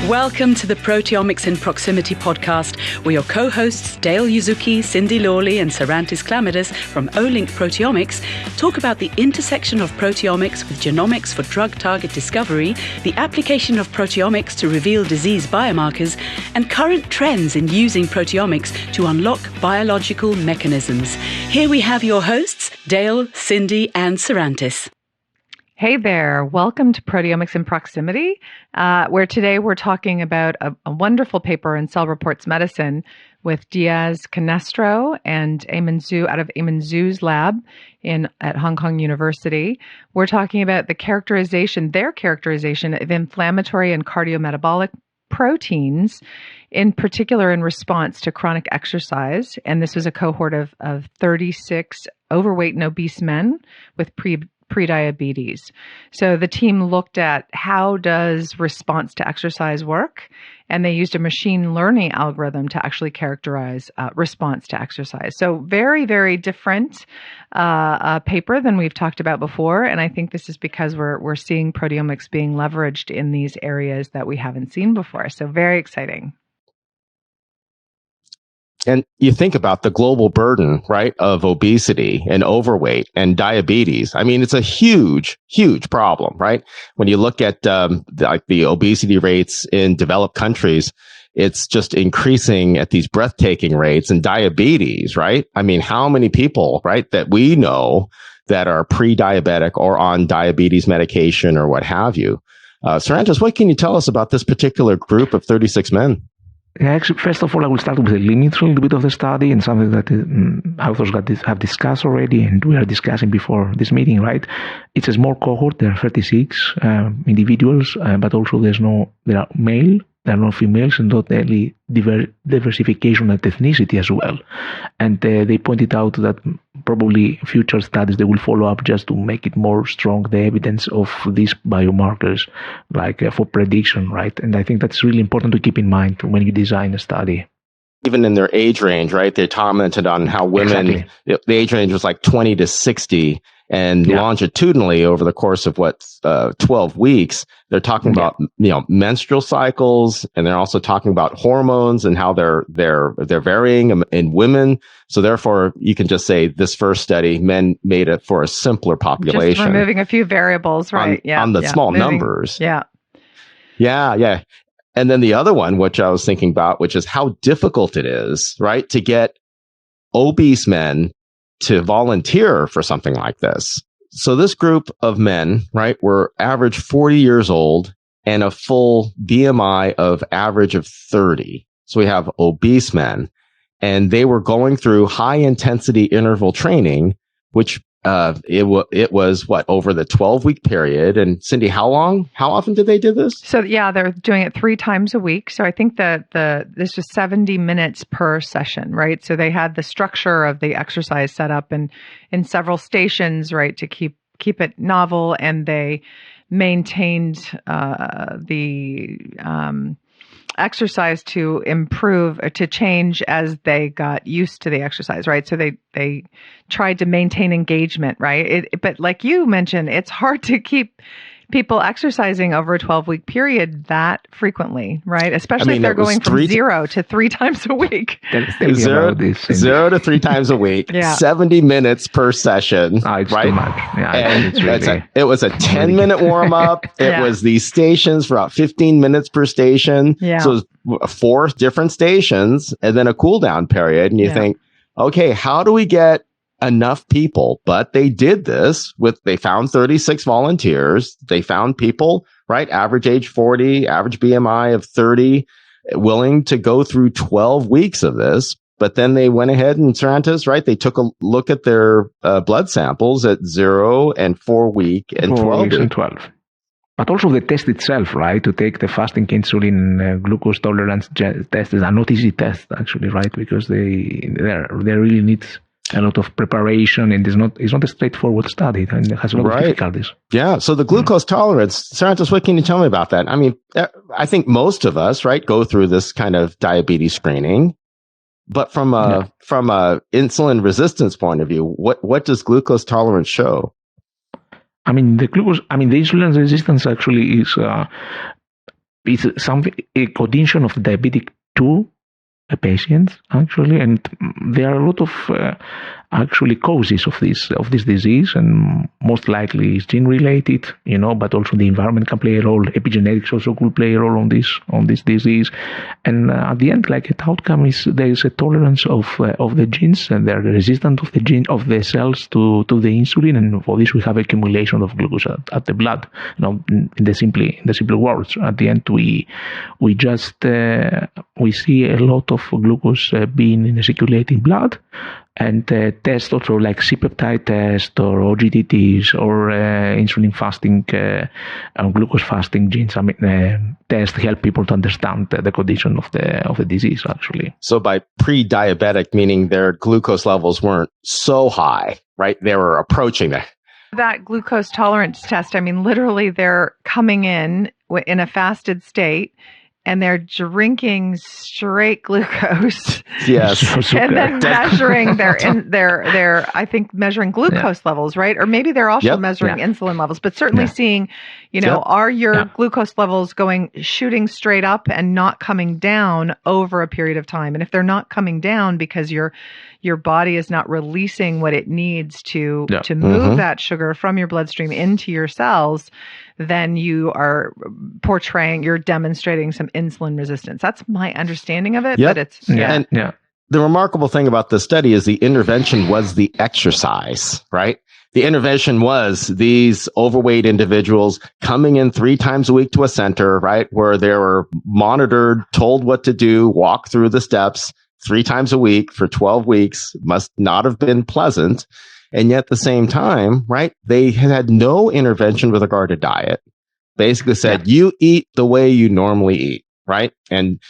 Welcome to the Proteomics in Proximity podcast, where your co-hosts Dale Yuzuki, Cindy Lawley and Sarantis Clamidus from Olink Proteomics talk about the intersection of proteomics with genomics for drug target discovery, the application of proteomics to reveal disease biomarkers, and current trends in using proteomics to unlock biological mechanisms. Here we have your hosts, Dale, Cindy and Sarantis. Hey there, welcome to Proteomics in Proximity, where today we're talking about a wonderful paper in Cell Reports Medicine with Diaz Canestro and Eamon Zhu out of Eamon Zhu's lab at Hong Kong University. We're talking about their characterization of inflammatory and cardiometabolic proteins, in particular in response to chronic exercise. And this was a cohort of 36 overweight and obese men with prediabetes. So the team looked at how does response to exercise work, and they used a machine learning algorithm to actually characterize response to exercise. So very, very different paper than we've talked about before, and I think this is because we're seeing proteomics being leveraged in these areas that we haven't seen before. So very exciting. And you think about the global burden, right, of obesity and overweight and diabetes. I mean, it's a huge, huge problem, right? When you look at the obesity rates in developed countries, it's just increasing at these breathtaking rates. And diabetes, right? I mean, how many people, right, that we know that are pre-diabetic or on diabetes medication or what have you? Sarantis, what can you tell us about this particular group of 36 men? Yeah, actually, first of all, I will start with the limits a little bit of the study and something that authors have discussed already, and we are discussing before this meeting, right? It's a small cohort. There are 36 individuals, but also there are male, there are no females, and not only diversification at ethnicity as well. And they pointed out that probably future studies, they will follow up just to make it more strong, the evidence of these biomarkers, like for prediction, right? And I think that's really important to keep in mind when you design a study. Even in their age range, right? They commented on how women, exactly. The age range was like 20 to 60. And longitudinally over the course of 12 weeks, they're talking about, menstrual cycles, and they're also talking about hormones and how they're varying in women. So therefore, you can just say this first study, men made it for a simpler population. Just removing a few variables, right? On the small numbers. Yeah. And then the other one, which I was thinking about, which is how difficult it is, right, to get obese men to volunteer for something like this. So this group of men, right, were average 40 years old and a full BMI of average of 30. So we have obese men, and they were going through high intensity interval training, which it was over the 12-week period. And Cindy, how often did they do this? So they're doing it 3 times a week. So I think that this was 70 minutes per session, right? So they had the structure of the exercise set up in several stations, right, to keep it novel, and they maintained the exercise to improve or to change as they got used to the exercise, right? So they tried to maintain engagement, right? But like you mentioned, it's hard to keep people exercising over a 12-week period that frequently, right? Especially if they're going from 0 to 3 times a week. Zero to 3 times a week, 70 minutes per session, it's right? Too much. Yeah, it was a 10-minute warm-up. It was these stations for about 15 minutes per station. Yeah. So it was 4 different stations and then a cool-down period. And you think, okay, how do we get enough people? But they did this they found 36 volunteers. They found people, right? Average age 40, average BMI of 30, willing to go through 12 weeks of this. But then they went ahead and Sarantis, right? They took a look at their blood samples at 0 and 4 week and 12 weeks. And 12. But also the test itself, right? To take the fasting insulin glucose tolerance test is not easy test, actually, right? Because they really need a lot of preparation, and it's not a straightforward study, and it has a lot of difficulties. Yeah. So the glucose tolerance, Sarantis, what can you tell me about that? I mean, I think most of us, right, go through this kind of diabetes screening, but from a insulin resistance point of view, what does glucose tolerance show? The insulin resistance actually is it's a condition of diabetic 2 patients actually, and there are a lot of actually causes of this disease, and most likely it's gene related, but also the environment can play a role. Epigenetics also could play a role on this disease, and at the end, like, the outcome is there is a tolerance of the genes, and they're resistant of the cells to the insulin, and for this we have accumulation of glucose at the blood. In the simple words, at the end we just we see a lot of glucose being in the circulating blood, and tests also like C-peptide test or OGTTs or insulin fasting, glucose fasting genes. Tests help people to understand the condition of the disease actually. So by pre-diabetic, meaning their glucose levels weren't so high, right? They were approaching that. That glucose tolerance test, literally they're coming in a fasted state, and they're drinking straight glucose. Yes. And then measuring measuring glucose levels, right? Or maybe they're also measuring insulin levels, but certainly seeing, are your glucose levels shooting straight up and not coming down over a period of time? And if they're not coming down because your body is not releasing what it needs to move that sugar from your bloodstream into your cells, then you are you're demonstrating some insulin resistance. That's my understanding of it. Yep. But it's the remarkable thing about this study is the intervention was the exercise, right? The intervention was these overweight individuals coming in 3 times a week to a center, right, where they were monitored, told what to do, walk through the steps 3 times a week for 12 weeks. Must not have been pleasant. And yet at the same time, right, they had no intervention with regard to diet. Basically said, you eat the way you normally eat, right? And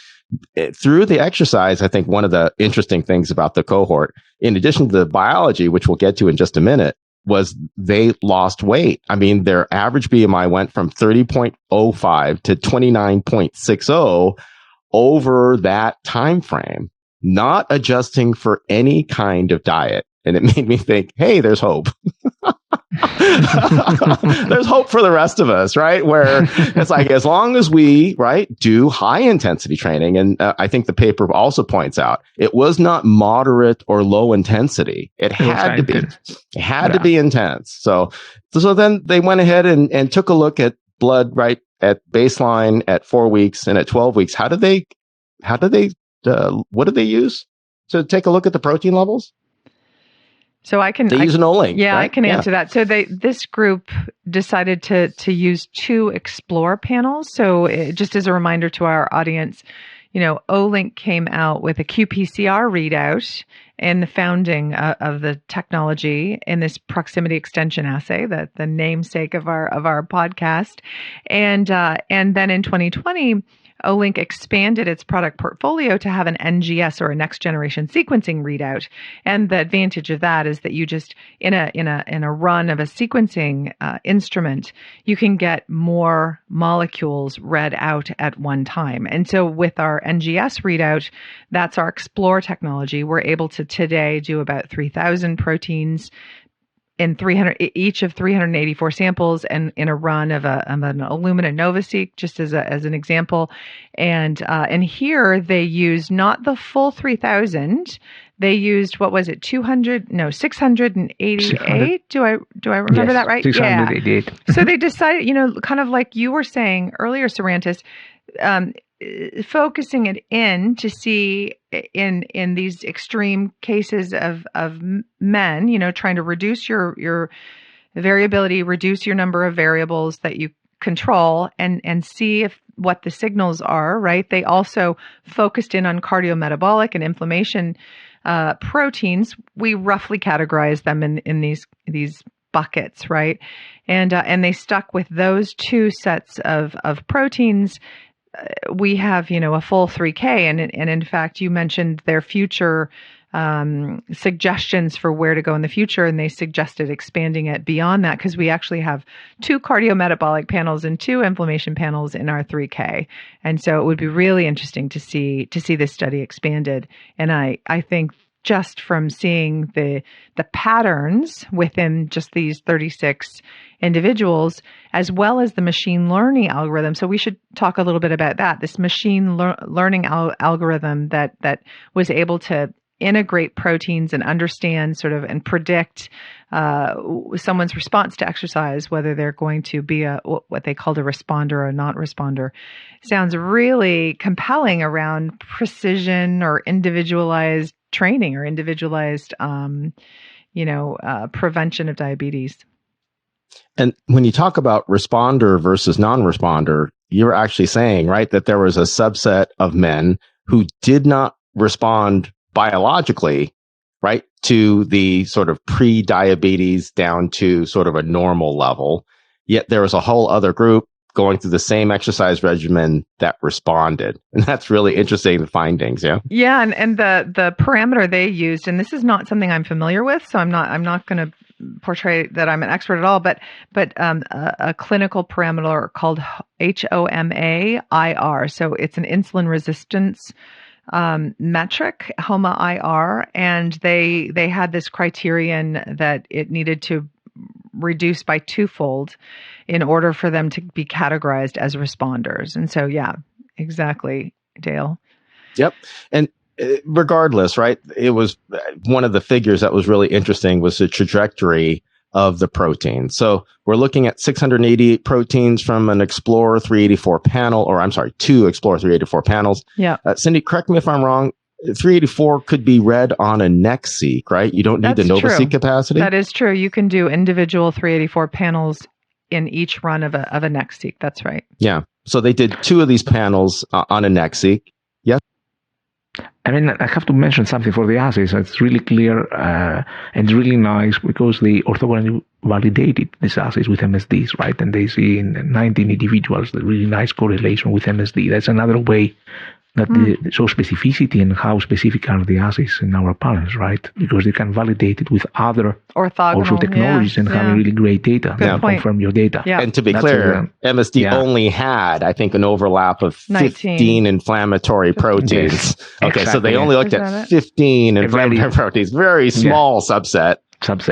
through the exercise, I think one of the interesting things about the cohort, in addition to the biology, which we'll get to in just a minute, was they lost weight. Their average BMI went from 30.05 to 29.60 over that time frame, not adjusting for any kind of diet. And it made me think, hey, there's hope. There's hope for the rest of us, right? Where it's like, as long as we, right, do high intensity training. And I think the paper also points out it was not moderate or low intensity. It had to be. It had to be intense. So then they went ahead and took a look at blood, right, at baseline, at 4 weeks, and at 12 weeks. What did they use to take a look at the protein levels? So they use an Olink. Yeah, right? I can answer that. So this group decided to use 2 Explore panels. So just as a reminder to our audience, Olink came out with a qPCR readout in the founding of the technology in this proximity extension assay, the namesake of our podcast, and then in 2020. Olink expanded its product portfolio to have an NGS, or a next generation sequencing readout. And the advantage of that is that you just in a run of a sequencing instrument, you can get more molecules read out at one time. And so with our NGS readout, that's our Explore technology. We're able to today do about 3,000 proteins in each of 384 samples, and in a run of an Illumina NovaSeq, just as an example. And here they used not the full 3,000. They used, 688. Do I remember that right? 688. Yeah. So they decided, kind of like you were saying earlier, Sarantis, focusing it in to see in these extreme cases of men, trying to reduce your variability, reduce your number of variables that you control, and see what the signals are, right? They also focused in on cardiometabolic and inflammation proteins. We roughly categorize them in these buckets, right? And they stuck with those 2 sets of proteins. We have, a full 3K. And in fact, you mentioned their future suggestions for where to go in the future. And they suggested expanding it beyond that, because we actually have 2 cardiometabolic panels and 2 inflammation panels in our 3K. And so it would be really interesting to see this study expanded. And I think just from seeing the patterns within just these 36 individuals, as well as the machine learning algorithm. So we should talk a little bit about that. This machine learning algorithm that was able to integrate proteins and understand sort of and predict someone's response to exercise, whether they're going to be what they called a responder or a not responder, sounds really compelling around precision or individualized training or individualized, prevention of diabetes. And when you talk about responder versus non-responder, you're actually saying, right, that there was a subset of men who did not respond biologically, right, to the sort of pre-diabetes down to sort of a normal level. Yet there was a whole other group going through the same exercise regimen that responded. And that's really interesting, the findings. Yeah. Yeah. And the parameter they used, and this is not something I'm familiar with, so I'm not going to portray that I'm an expert at all, but a clinical parameter called HOMA-IR. So it's an insulin resistance metric, HOMA-IR, and they had this criterion that it needed to reduce by twofold in order for them to be categorized as responders. And so, yeah, exactly, Dale. Yep. And regardless, right, it was one of the figures that was really interesting was the trajectory of the protein. So we're looking at 688 proteins from an Explorer 384 panel, or I'm sorry, 2 Explorer 384 panels. Yeah. Cindy, correct me if I'm wrong. 384 could be read on a NextSeq, right? You don't need the NovaSeq capacity. That is true. You can do individual 384 panels in each run of a NextSeq. That's right. Yeah. So they did 2 of these panels on a NextSeq. Yes. I mean, I have to mention something for the assays. It's really clear and really nice because they orthogonally validated these assays with MSDs, right? And they see in 19 individuals the really nice correlation with MSD. That's another way that shows specificity and how specific are the assays in our panels, right? Because you can validate it with other also technologies and having really great data to confirm your data. Yeah. And to be clear, MSD only had, I think, an overlap of 15 19 inflammatory proteins. Yes. Okay, Exactly. so they only looked at 15 inflammatory proteins, very small subset.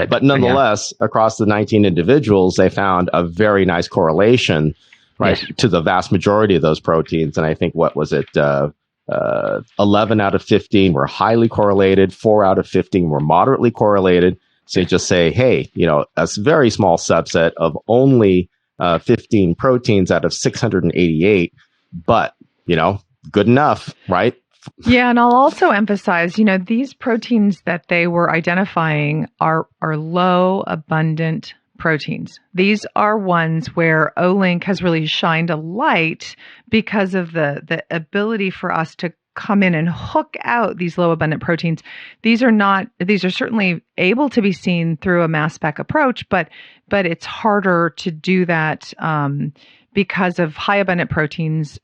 But nonetheless, across the 19 individuals, they found a very nice correlation, right, to the vast majority of those proteins. And I think, what was it? 11 out of 15 were highly correlated. 4 out of 15 were moderately correlated. So you just say, hey, a very small subset of only 15 proteins out of 688, but, good enough, right? Yeah, and I'll also emphasize, these proteins that they were identifying are low abundant proteins. These are ones where Olink has really shined a light because of the ability for us to come in and hook out these low abundant proteins. These are certainly able to be seen through a mass spec approach, but it's harder to do that because of high abundant proteins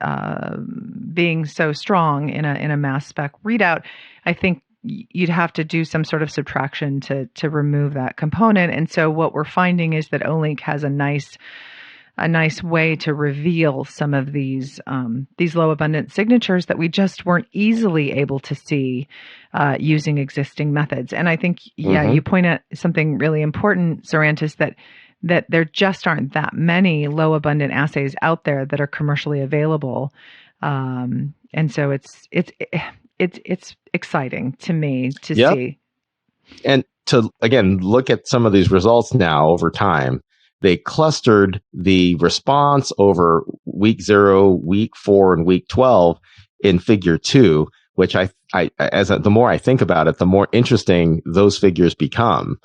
being so strong in a mass spec readout. I think you'd have to do some sort of subtraction to remove that component. And so what we're finding is that Olink has a nice way to reveal some of these low abundant signatures that we just weren't easily able to see using existing methods. And I think, you point out something really important, Sarantis, that there just aren't that many low abundant assays out there that are commercially available. And so it's exciting to me to see. And to, again, look at some of these results now over time. They clustered the response over week 0, week 4, and week 12 in figure 2, which the more I think about it, the more interesting those figures become.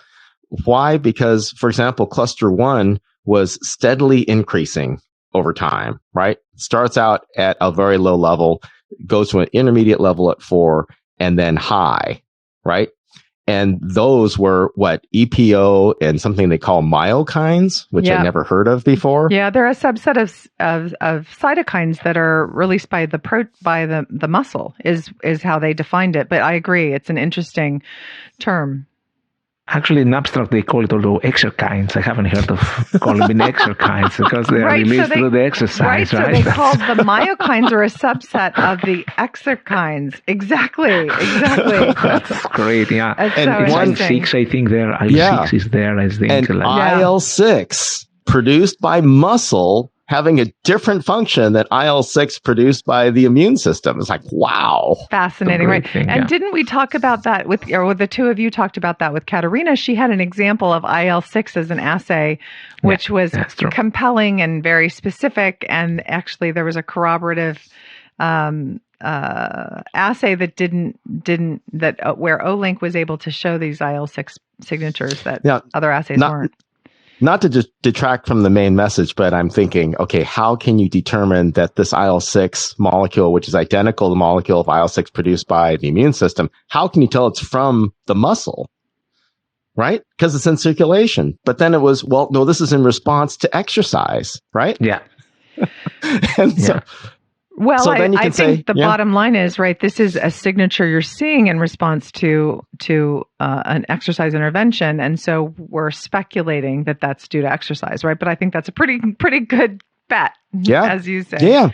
Why? Because, for example, cluster 1 was steadily increasing over time, right? Starts out at a very low level, goes to an intermediate level at 4, and then high, right? And those were EPO and something they call myokines, which I never heard of before. Yeah, they're a subset of cytokines that are released by the muscle is how they defined it. But I agree, it's an interesting term. Actually, in abstract, they call it although exerkines. I haven't heard of calling them exerkines because they are released through the exercise, right? So they called the myokines are a subset of the exerkines. Exactly. That's great, yeah. That's and so IL-6, I think there, IL-6 is there, I think. And IL-6 produced by muscle having a different function than IL-6 produced by the immune system. It's like, wow. Fascinating, right? And didn't we talk about that with the two of you talked about that with Katerina? She had an example of IL-6 as an assay, which was compelling and very specific. And actually there was a corroborative assay that where Olink was able to show these IL-6 signatures that other assays weren't. Not to just detract from the main message, but I'm thinking, okay, how can you determine that this IL-6 molecule, which is identical to the molecule of IL-6 produced by the immune system, how can you tell it's from the muscle? Right? Because it's in circulation. But then it was, well, no, this is in response to exercise, right? Yeah. Well, I think the bottom line is, right, this is a signature you're seeing in response to an exercise intervention. And so we're speculating that that's due to exercise, right? But I think that's a pretty good bet, as you say. Yeah.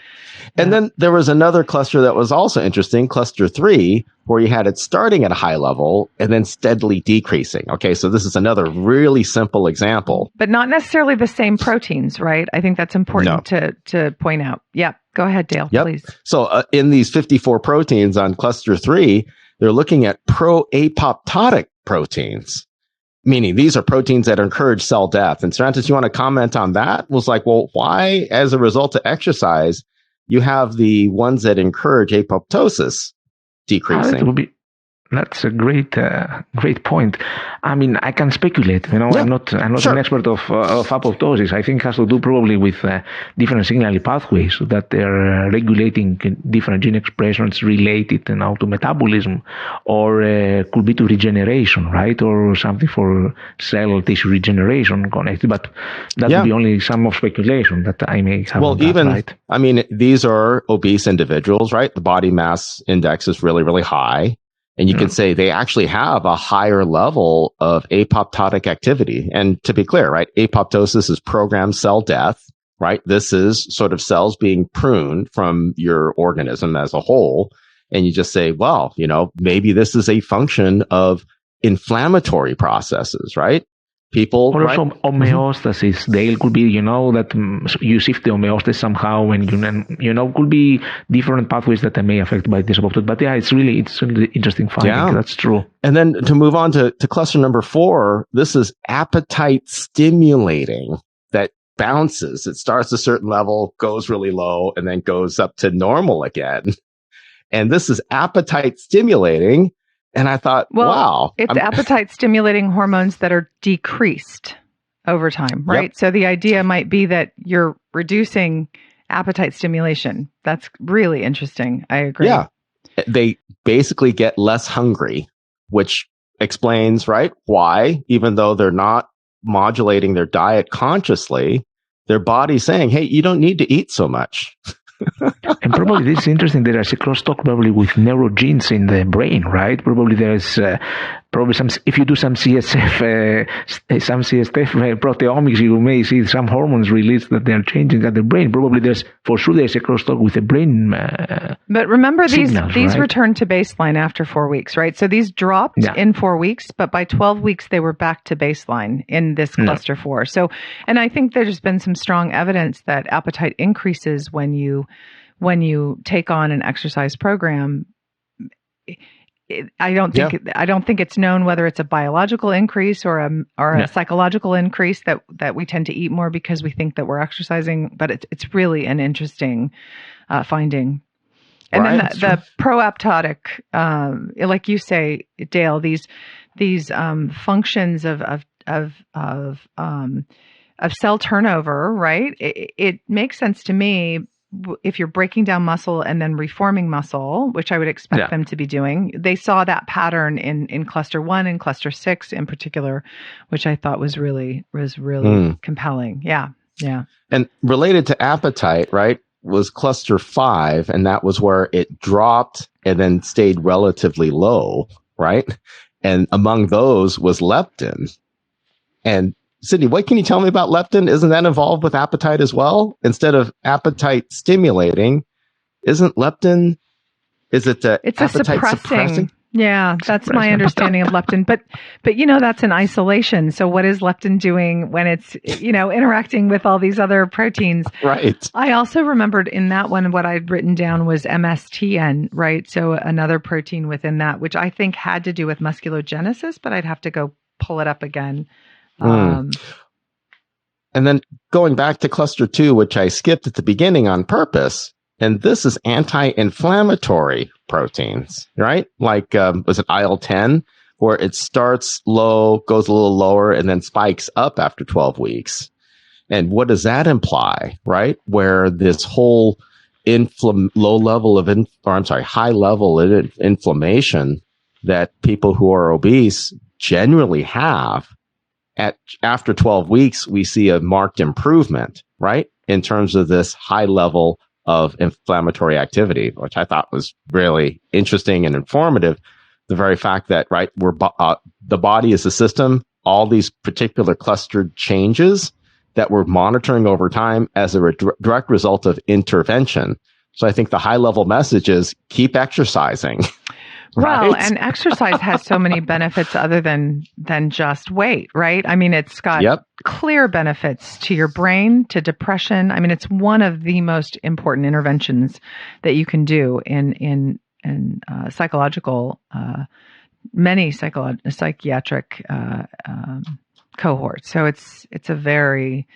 And then there was another cluster that was also interesting, cluster 3, where you had it starting at a high level and then steadily decreasing. Okay, so this is another really simple example. But not necessarily the same proteins, right? I think that's important to point out. Yeah. Go ahead, Dale, please. So in these 54 proteins on cluster 3, they're looking at pro-apoptotic proteins, meaning these are proteins that encourage cell death. And Sarantis, you want to comment on that? It was like, well, why, as a result of exercise, you have the ones that encourage apoptosis decreasing? That's a great point. I mean, I can speculate. You know, I'm not an expert of apoptosis. I think it has to do probably with different signaling pathways that they're regulating different gene expressions related to metabolism, or could be to regeneration, right, or something for cell tissue regeneration connected. But that would be only some of speculation that I may have. Well, I mean, these are obese individuals, right? The body mass index is really, really high. And you can say they actually have a higher level of apoptotic activity. And to be clear, right, apoptosis is programmed cell death, right? This is sort of cells being pruned from your organism as a whole. And you just say, well, maybe this is a function of inflammatory processes, right? People, or also homeostasis. They could be, that you shift the homeostasis somehow, and could be different pathways that may affect by this apoptosis. But it's really interesting finding. Yeah. That's true. And then to move on to cluster number 4, this is appetite stimulating that bounces. It starts a certain level, goes really low, and then goes up to normal again. And this is appetite stimulating. And I thought, wow. It's appetite stimulating hormones that are decreased over time, right? Yep. So the idea might be that you're reducing appetite stimulation. That's really interesting. I agree. Yeah. They basically get less hungry, which explains, right, why, even though they're not modulating their diet consciously, their body's saying, hey, you don't need to eat so much. And probably this is interesting. There is a crosstalk probably with neurogenes in the brain, right? Probably there's probably some. If you do some CSF proteomics, you may see some hormones released that they are changing at the brain. Probably there's a crosstalk with the brain. But remember, signals, these right? return to baseline after 4 weeks, right? So these dropped in 4 weeks, but by 12 weeks they were back to baseline in this cluster 4. So, and I think there's been some strong evidence that appetite increases when you take on an exercise program. I don't think it's known whether it's a biological increase or a psychological increase that we tend to eat more because we think that we're exercising, but it's really an interesting finding. And then the proapoptotic, like you say, Dale, these functions of cell turnover, right? It makes sense to me. If you're breaking down muscle and then reforming muscle, which I would expect them to be doing, they saw that pattern in cluster 1 and cluster 6 in particular, which I thought was really compelling. Yeah. And related to appetite, right, was cluster 5, and that was where it dropped and then stayed relatively low, right? And among those was leptin. And Cindy, what can you tell me about leptin? Isn't that involved with appetite as well? Instead of appetite stimulating, isn't leptin, it's appetite suppressing? Yeah, that's my understanding of leptin. But that's in isolation. So what is leptin doing when it's, interacting with all these other proteins? Right. I also remembered in that one, what I'd written down was MSTN, right? So another protein within that, which I think had to do with musculogenesis, but I'd have to go pull it up again. And then going back to cluster 2, which I skipped at the beginning on purpose, and this is anti-inflammatory proteins, right? Like, was it IL-10, where it starts low, goes a little lower, and then spikes up after 12 weeks. And what does that imply, right? Where this whole high level of inflammation that people who are obese generally have, after 12 weeks, we see a marked improvement, right? In terms of this high level of inflammatory activity, which I thought was really interesting and informative. The very fact that, right, the body is a system, all these particular clustered changes that we're monitoring over time as a direct result of intervention. So I think the high level message is keep exercising. Well, right? And exercise has so many benefits other than just weight, right? I mean, it's got clear benefits to your brain, to depression. I mean, it's one of the most important interventions that you can do in psychological, many psychiatric cohorts. So it's the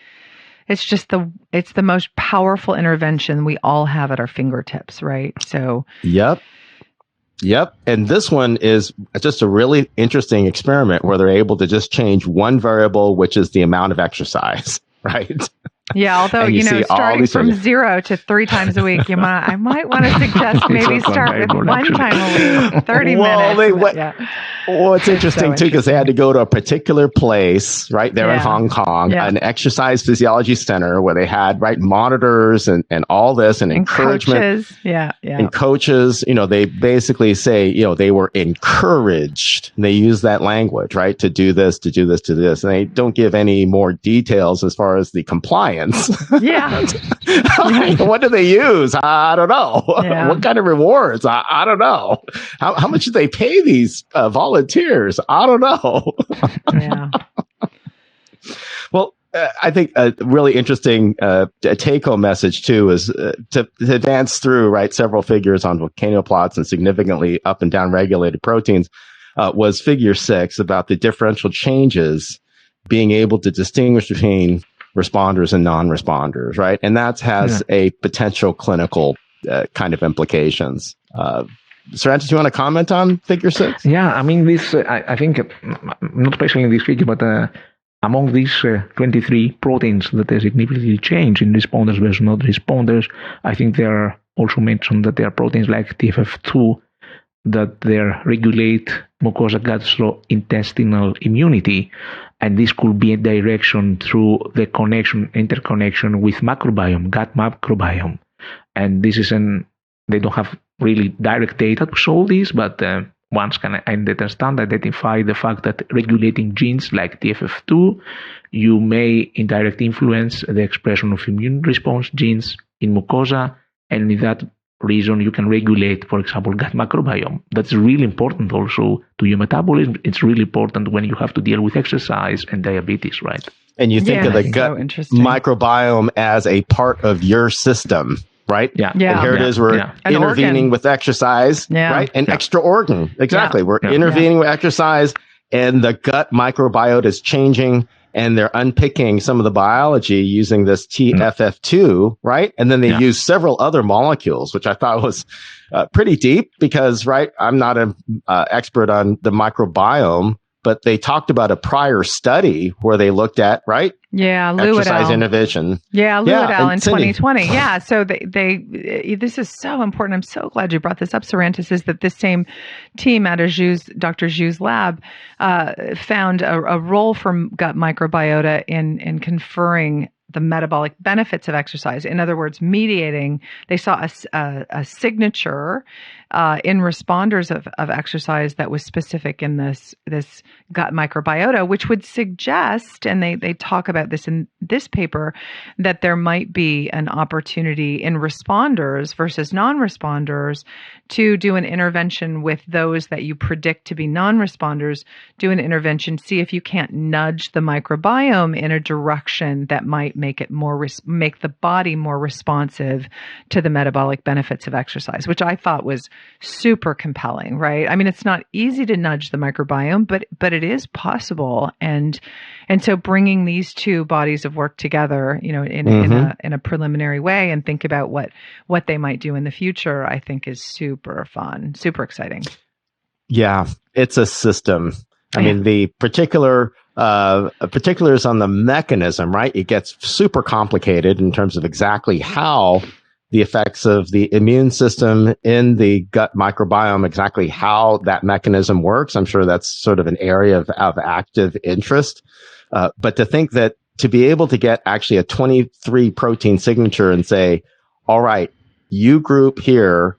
most powerful intervention we all have at our fingertips, right? So Yep. And this one is just a really interesting experiment where they're able to just change one variable, which is the amount of exercise, right? Yeah, although, starting from 0 to 3 times a week, I might want to suggest maybe start with 1 time a week, 30 minutes. Well, it's interesting too, because they had to go to a particular place right there in Hong Kong, an exercise physiology center where they had monitors and all this and encouragement. Coaches. And coaches, they basically say, they were encouraged. And they use that language, right? To do this, to do this, to this. And they don't give any more details as far as the compliance. Yeah. What do they use? I don't know. Yeah. What kind of rewards? I don't know. How much do they pay these volunteers? I don't know. Yeah. Well, I think a really interesting take-home message too is to advance through several figures on volcano plots and significantly up and down regulated proteins was figure 6 about the differential changes being able to distinguish between responders and non-responders, right? And that has a potential clinical kind of implications. Cervantes, you want to comment on figure 6? Yeah, I mean, this, I think, not especially in this figure, but among these 23 proteins that are significantly changed in responders versus not responders, I think there are also mentioned that there are proteins like TFF2 that they regulate mucosa gastrointestinal immunity. And this could be a direction through the interconnection with microbiome, gut microbiome. And this is they don't have really direct data to show this, but one can identify the fact that regulating genes like TFF2, you may indirectly influence the expression of immune response genes in mucosa, and in that reason you can regulate, for example, gut microbiome. That's really important also to your metabolism. It's really important when you have to deal with exercise and diabetes, right? And you think of the gut microbiome as a part of your system, right? Yeah. And here it is, we're intervening with exercise, right? An extra organ. Exactly. We're intervening with exercise, and the gut microbiota is changing, and they're unpicking some of the biology using this TFF2, right? And then they use several other molecules, which I thought was pretty deep because, right, I'm not an expert on the microbiome, but they talked about a prior study where they looked at, right? Yeah, exercise intervention. Yeah, Lou et al. In 2020. Yeah, so they this is so important. I'm so glad you brought this up, Cervantes, is that this same team at Dr. Zhu's lab found a role for gut microbiota in conferring the metabolic benefits of exercise. In other words, mediating, they saw a signature in responders of exercise that was specific in this gut microbiota, which would suggest, and they talk about this in this paper, that there might be an opportunity in responders versus non-responders to do an intervention with those that you predict to be non-responders, do an intervention, see if you can't nudge the microbiome in a direction that might make it make the body more responsive to the metabolic benefits of exercise, which I thought was super compelling, right? I mean, it's not easy to nudge the microbiome, but it is possible. And so bringing these two bodies of work together, you know, in a preliminary way, and think about what they might do in the future, I think is super fun, super exciting. Yeah, it's a system. I mean, the particulars on the mechanism, right? It gets super complicated in terms of exactly how the effects of the immune system in the gut microbiome, exactly how that mechanism works. I'm sure that's sort of an area of active interest. But to think that to be able to get actually a 23 protein signature and say, all right, you group here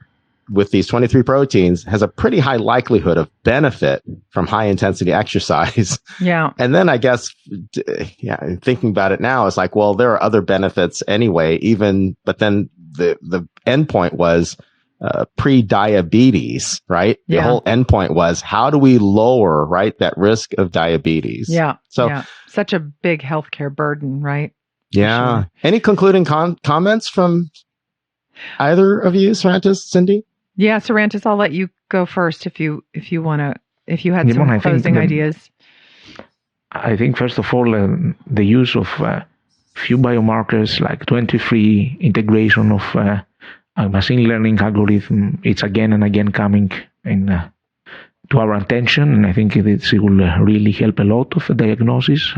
with these 23 proteins has a pretty high likelihood of benefit from high intensity exercise. Yeah. And then I guess, thinking about it now, it's like, well, there are other benefits anyway, but then the endpoint was pre-diabetes, right? The whole endpoint was, how do we lower, right, that risk of diabetes? Yeah. So such a big healthcare burden, right? Yeah. Sure. Any concluding comments from either of you, Sarantis, Cindy? Yeah, Sarantis, I'll let you go first if you had some closing ideas. I think first of all, the use of few biomarkers like 23, integration of a machine learning algorithm, it's again and again coming to our attention, and I think it will really help a lot of the diagnosis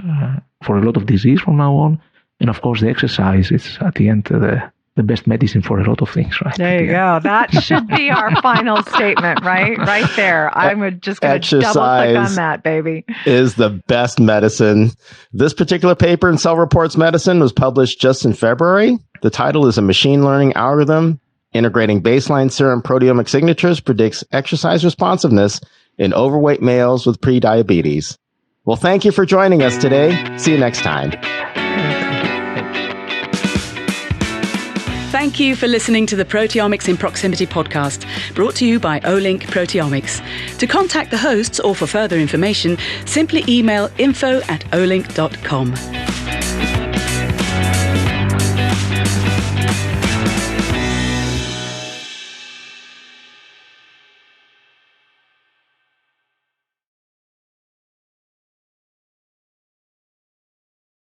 for a lot of disease from now on. And of course, the exercise is at the end the best medicine for a lot of things, right? There you go. That should be our final statement, right? Right there. I'm just going to double click on that, baby. Is the best medicine. This particular paper in Cell Reports Medicine was published just in February. The title is A Machine Learning Algorithm Integrating Baseline Serum Proteomic Signatures Predicts Exercise Responsiveness in Overweight Males with Prediabetes. Well, thank you for joining us today. See you next time. Thank you for listening to the Proteomics in Proximity podcast, brought to you by Olink Proteomics. To contact the hosts or for further information, simply email info@olink.com.